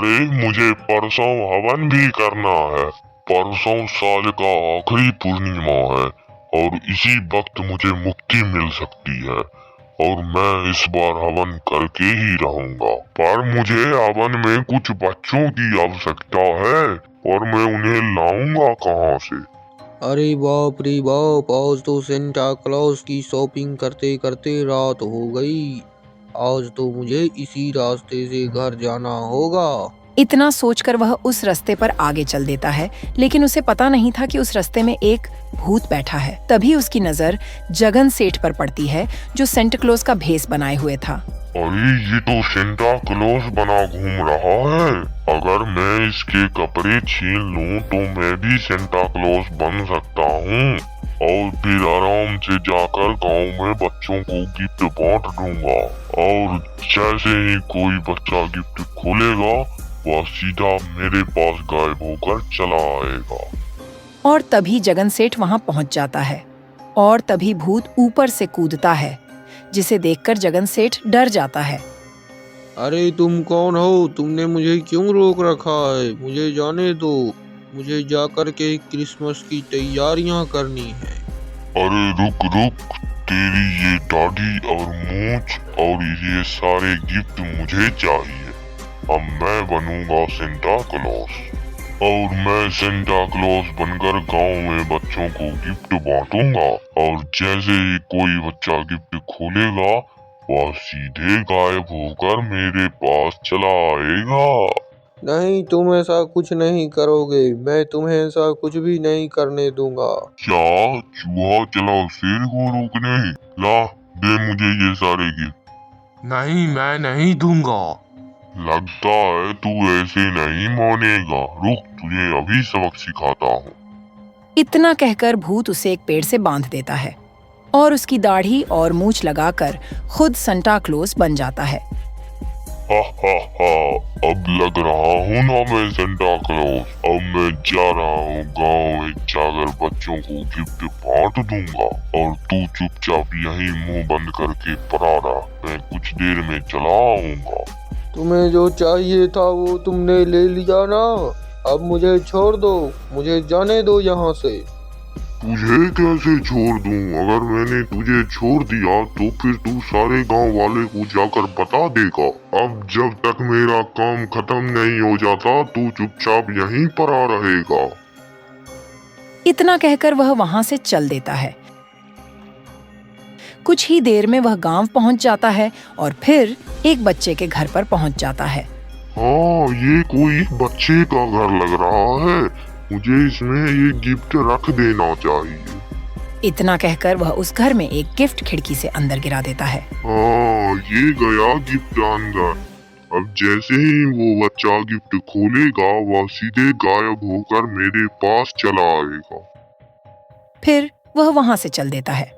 अरे मुझे परसों हवन भी करना है। परसों साल का आखिरी पूर्णिमा है और इसी वक्त मुझे मुक्ति मिल सकती है और मैं इस बार हवन करके ही रहूंगा। पर मुझे हवन में कुछ बच्चों की आवश्यकता है और मैं उन्हें लाऊंगा कहाँ से? अरे बाप रे बाप, आज तो सेंटा क्लॉज की शॉपिंग करते करते रात हो गई। आज तो मुझे इसी रास्ते से घर जाना होगा। इतना सोचकर वह उस रास्ते पर आगे चल देता है, लेकिन उसे पता नहीं था कि उस रास्ते में एक भूत बैठा है। तभी उसकी नजर जगन सेठ पर पड़ती है, जो सेंटा क्लॉज का भेष बनाए हुए था। अरे ये तो सेंटा क्लॉज बना घूम रहा है। अगर मैं इसके कपड़े छीन लूं तो मैं भी सेंटा क्लॉज बन सकता हूँ और फिर आराम से जाकर गांव में बच्चों को गिफ्ट बांट दूंगा और जैसे ही कोई बच्चा गिफ्ट खोलेगा वह सीधा मेरे पास गायब होकर चला आएगा। और तभी जगन सेठ वहां पहुंच जाता है और तभी भूत ऊपर से कूदता है, जिसे देखकर जगन सेठ डर जाता है। अरे तुम कौन हो? तुमने मुझे क्यों रोक रखा है? मुझे जाने दो। मुझे जाकर के क्रिसमस की तैयारियां करनी है। अरे रुक रुक, तेरी ये दाढ़ी और मूंछ और ये सारे गिफ्ट मुझे चाहिए। अब मैं बनूंगा सेंटा क्लॉज और मैं सेंटा क्लॉज बनकर गांव में बच्चों को गिफ्ट बांटूंगा और जैसे ही कोई बच्चा गिफ्ट खोलेगा वह सीधे गायब होकर मेरे पास चला आएगा। नहीं, तुम ऐसा कुछ नहीं करोगे। मैं तुम्हें ऐसा कुछ भी नहीं करने दूंगा। क्या चूहा चला शेर को रोकने? ला दे मुझे ये सारे गिफ्ट। नहीं, मैं नहीं दूंगा। लगता है तू ऐसे नहीं मानेगा। रुक, तुझे अभी सबक सिखाता हूँ। इतना कहकर भूत उसे एक पेड़ से बांध देता है और उसकी दाढ़ी और मूंछ लगाकर खुद सेंटा क्लॉज बन जाता है। हा हा हा, अब लग रहा हूँ ना मैं सेंटा क्लॉज। अब मैं जा रहा हूँ गाँव में जाकर बच्चों को गिफ्ट बांट दूंगा और तू चुपचाप यहीं मुंह बंद करके पड़ा रहा। मैं कुछ देर में चला आऊंगा। तुम्हें जो चाहिए था वो तुमने ले लिया ना। अब मुझे छोड़ दो। मुझे जाने दो यहाँ से। तुझे कैसे छोड़ दूं? अगर मैंने तुझे छोड़ दिया तो फिर तू सारे गांव वाले को जाकर बता देगा। अब जब तक मेरा काम खत्म नहीं हो जाता तू चुपचाप यहीं पड़ा रहेगा। इतना कहकर वह वहां से चल देता है। कुछ ही देर में वह गांव पहुंच जाता है और फिर एक बच्चे के घर पर पहुंच जाता है। हाँ, ये कोई बच्चे का घर लग रहा है। मुझे इसमें ये गिफ्ट रख देना चाहिए। इतना कहकर वह उस घर में एक गिफ्ट खिड़की से अंदर गिरा देता है। हाँ, ये गया गिफ्ट अंदर। अब जैसे ही वो बच्चा गिफ्ट खोलेगा वह सीधे गायब होकर मेरे पास चला आएगा। फिर वह वहां से चल देता है।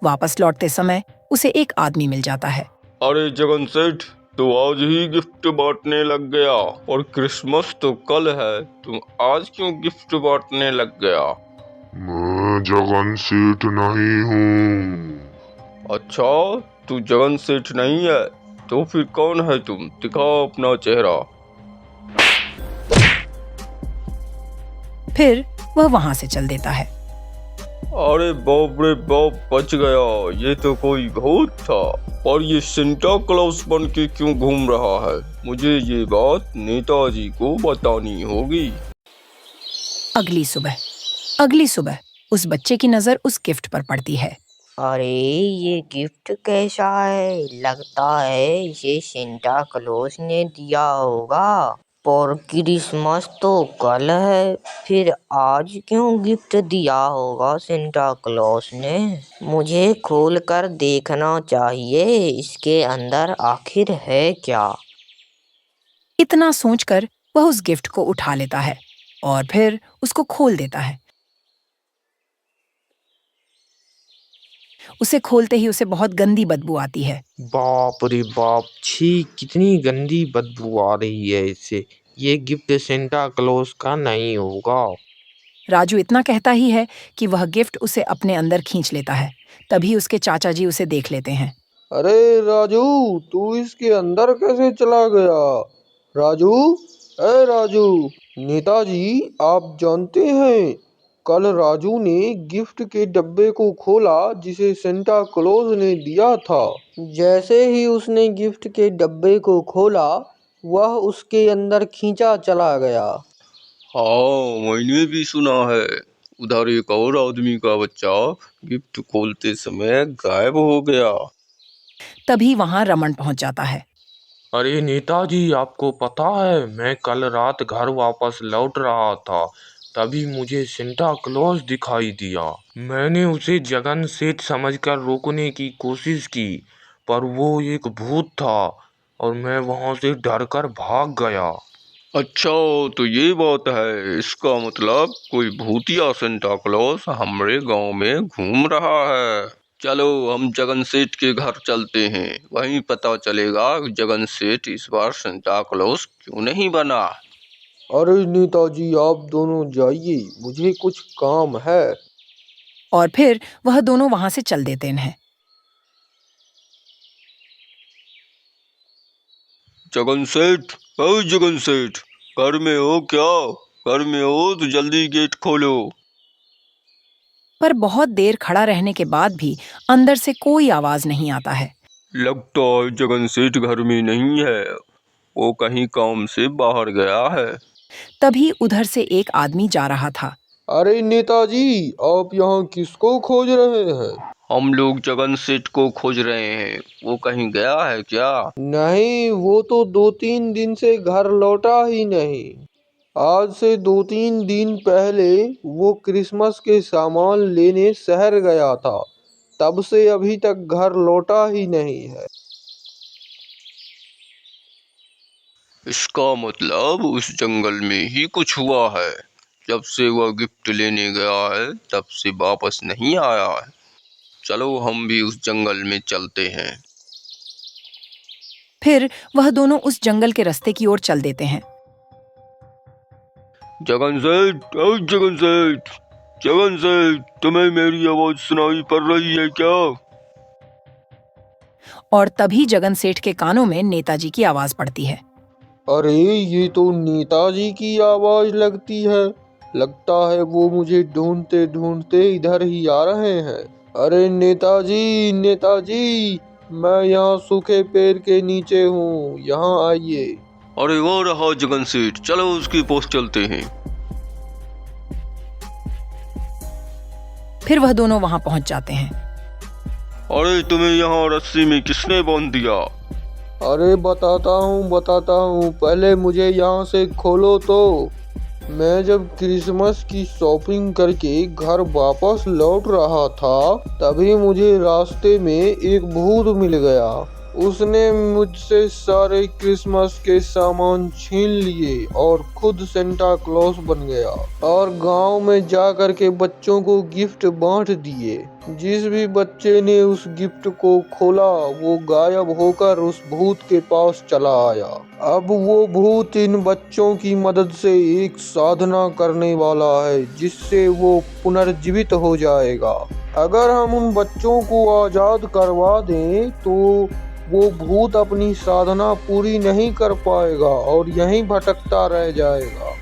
वापस लौटते समय उसे एक आदमी मिल जाता है। अरे जगन सेठ, तू आज ही गिफ्ट बांटने लग गया और क्रिसमस तो कल है। तुम आज क्यों गिफ्ट बांटने लग गया? मैं जगन सेठ नहीं हूँ। अच्छा, तू जगन सेठ नहीं है तो फिर कौन है तुम? दिखाओ अपना चेहरा। फिर वह वहां से चल देता है। अरे बाप रे बाप, बच गया। ये तो कोई भूत था। और ये सेंटा क्लॉज बन के क्यों घूम रहा है? मुझे ये बात नेताजी को बतानी होगी। अगली सुबह उस बच्चे की नजर उस गिफ्ट पर पड़ती है। अरे ये गिफ्ट कैसा है? लगता है इसे सेंटा क्लॉज ने दिया होगा। पर क्रिसमस तो कल है, फिर आज क्यों गिफ्ट दिया होगा सेंटा क्लॉज ने? मुझे खोल कर देखना चाहिए, इसके अंदर आखिर है क्या। इतना सोचकर वह उस गिफ्ट को उठा लेता है और फिर उसको खोल देता है। उसे खोलते ही उसे बहुत गंदी बदबू आती है। बाप रे बाप, छी, कितनी गंदी बदबू आ रही है इससे। ये गिफ्ट सेंटा क्लॉज का नहीं होगा। राजू इतना कहता ही है कि वह गिफ्ट उसे अपने अंदर खींच लेता है। तभी उसके चाचा जी उसे देख लेते हैं। अरे राजू, तू इसके अंदर कैसे चला गया? राजू, अरे राजू, नेताजी आप जानते हैं, कल राजू ने गिफ्ट के डब्बे को खोला जिसे सेंटा क्लॉज ने दिया था। जैसे ही उसने गिफ्ट के डब्बे को खोला, वह उसके अंदर खींचा चला गया। हाँ, मैंने भी सुना है। उधर एक और आदमी का बच्चा गिफ्ट खोलते समय गायब हो गया। तभी वहां रमन पहुंच जाता है। अरे नेताजी, आपको पता है मैं कल रात घर वापस लौट रहा था, तभी मुझे सेंटा क्लॉज दिखाई दिया। मैंने उसे जगन सेठ समझकर रोकने की कोशिश की, पर वो एक भूत था और मैं वहां से डरकर भाग गया। अच्छा, तो ये बात है। इसका मतलब कोई भूतिया सेंटा क्लॉज हमारे गांव में घूम रहा है। चलो हम जगन सेठ के घर चलते हैं, वहीं पता चलेगा कि जगन सेठ इस बार सेंटा क्लॉज क्यों नहीं बना। अरे नेताजी आप दोनों जाइए, मुझे कुछ काम है। और फिर वह दोनों वहां से चल देते हैं। जगन सेठ, ओए जगन सेठ, घर में हो क्या? घर में हो तो जल्दी गेट खोलो। पर बहुत देर खड़ा रहने के बाद भी अंदर से कोई आवाज नहीं आता है। लगता है जगन सेठ घर में नहीं है, वो कहीं काम से बाहर गया है। तभी उधर से एक आदमी जा रहा था। अरे नेताजी आप यहाँ किसको खोज रहे हैं? हम लोग जगन सेठ को खोज रहे हैं, वो कहीं गया है क्या? नहीं, वो तो 2-3 दिन से घर लौटा ही नहीं। आज से 2-3 दिन पहले वो क्रिसमस के सामान लेने शहर गया था, तब से अभी तक घर लौटा ही नहीं है। इसका मतलब उस जंगल में ही कुछ हुआ है। जब से वह गिफ्ट लेने गया है तब से वापस नहीं आया है। चलो हम भी उस जंगल में चलते हैं। फिर वह दोनों उस जंगल के रास्ते की ओर चल देते हैं। जगन सेठ, ओए जगन सेठ, जगन सेठ, तुम्हें मेरी आवाज सुनाई पड़ रही है क्या? और तभी जगन सेठ के कानों में नेताजी की आवाज पड़ती है। अरे ये तो नेताजी की आवाज लगती है। लगता है वो मुझे ढूंढते ढूंढते इधर ही आ रहे हैं। अरे नेताजी, नेताजी, मैं यहाँ सूखे पेड़ के नीचे हूँ, यहाँ आइए। अरे वो रहा जगन सेठ, चलो उसके पास चलते हैं। फिर वह दोनों वहां पहुंच जाते हैं। अरे तुम्हें यहाँ रस्सी में किसने बांध दिया? अरे बताता हूँ, पहले मुझे यहाँ से खोलो तो। मैं जब क्रिसमस की शॉपिंग करके घर वापस लौट रहा था, तभी मुझे रास्ते में एक भूत मिल गया। उसने मुझसे सारे क्रिसमस के सामान छीन लिए और खुद सेंटा क्लॉज बन गया और गांव में जा कर के बच्चों को गिफ्ट बांट दिए। जिस भी बच्चे ने उस गिफ्ट को खोला वो गायब होकर उस भूत के पास चला आया। अब वो भूत इन बच्चों की मदद से एक साधना करने वाला है जिससे वो पुनर्जीवित हो जाएगा। अगर हम उन बच्चों को आजाद करवा दें तो वो भूत अपनी साधना पूरी नहीं कर पाएगा और यहीं भटकता रह जाएगा।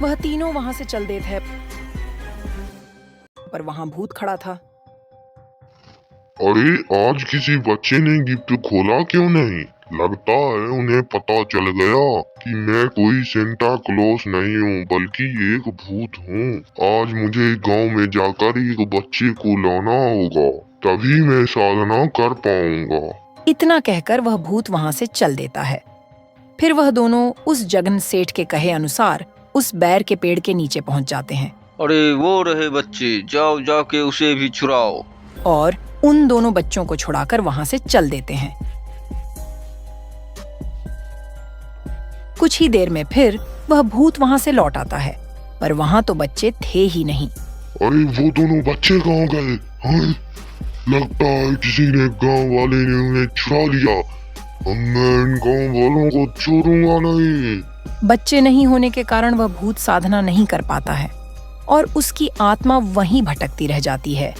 वह तीनों वहां से चल देते हैं, पर वहां भूत खड़ा था। अरे आज किसी बच्चे ने गिफ्ट खोला क्यों नहीं? लगता है उन्हें पता चल गया कि मैं कोई सेंटा क्लॉज नहीं हूँ बल्कि एक भूत हूँ। आज मुझे गांव में जाकर एक बच्चे को लाना होगा, तभी मैं साधना कर पाऊंगा। इतना कहकर वह भूत वहां से चल देता है। फिर वह दोनों उस जगन सेठ के कहे अनुसार उस बैर के पेड़ के नीचे पहुंच जाते हैं। अरे वो रहे बच्चे, जाओ जाके उसे भी छुड़ाओ। और उन दोनों बच्चों को छुड़ाकर वहां से चल देते हैं। कुछ ही देर में फिर वह भूत वहां से लौट आता है, पर वहां तो बच्चे थे ही नहीं। अरे वो दोनों बच्चे कहाँ गए? हाँ? लगता है किसी ने गांव वाले ने उन्हें चुरा लिया। अब मैं इन गांव वालों को छोड़ूंगा नहीं। बच्चे नहीं होने के कारण वह भूत साधना नहीं कर पाता है और उसकी आत्मा वहीं भटकती रह जाती है।